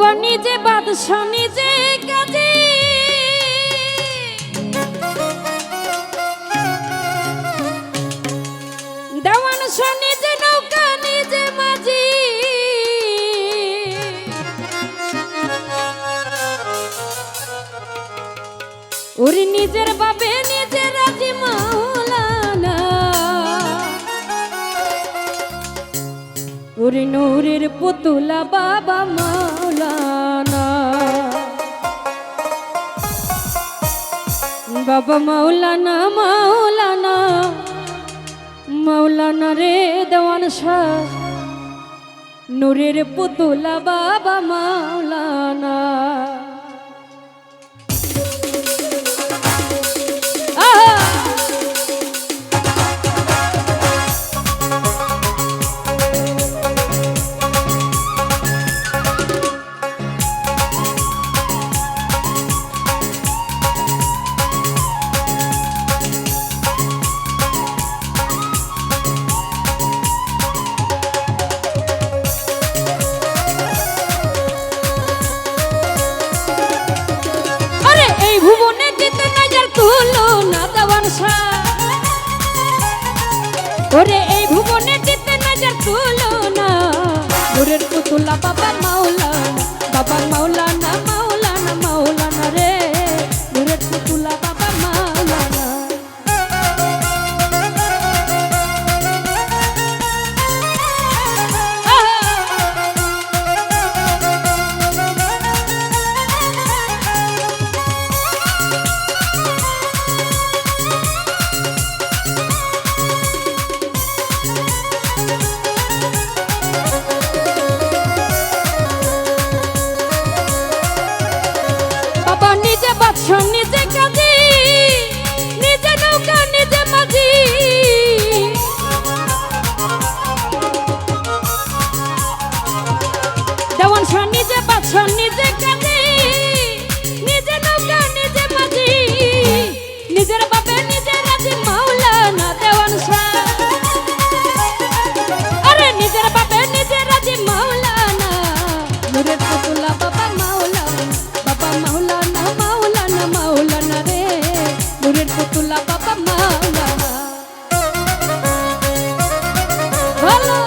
বাবা নিজে বাদশা নিজে কাজী, দেওয়ান শাহ নিজে নৌকা নিজে মাঝি, ওরে নিজের বাবে নিজে রাজি মাওলানা, ওরে নূরের পুতুলা বাবা মাওলানা, বাবা মাওলানা মাওলানা মাওলানা রে দেওয়ান শাহ নূরের পুতুলা বাবা মাওলানা। এই ভুবনে দিতে নজর তুলো না দেওয়ান শাহ, ওরে এই ভুবনে দিতে নজর তুলো না, নূরের পুতুলা বাবা মাওলানা, বাবা মাওলানা মাওলানা মাওলানা রে নূরের পুতুলা বাবা মাওলানা। নিজে কাজী নিজে নৌকা নিজে মাঝি, দেওয়ান শাহ নিজে বাদশা নিজে কাজী নিজে নৌকা নিজে মাঝি, নিজের বাপে নিজে রাজি মাওলানা দেওয়ান শাহ, আরে নিজের বাপে নিজে রাজি মাওলানা, নূরের পুতুলা বাবা মাওলানা, বাবা মাওলানা মাওলানা মাওলানা রে নূরের পুতুলা বাবা মাওলানা। ভালো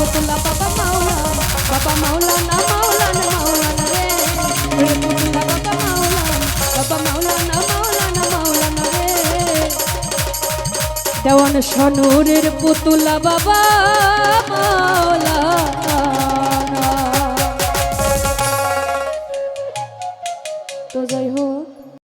পুতুলা বাবা মাওলানা, বাবা মাওলানা মাওলানা মাওলানা রে, নূরের পুতুলা বাবা মাওলানা, বাবা মাওলানা মাওলানা মাওলানা রে। দেওয়ান শাহ নূরের পুতুলা বাবা মাওলানা।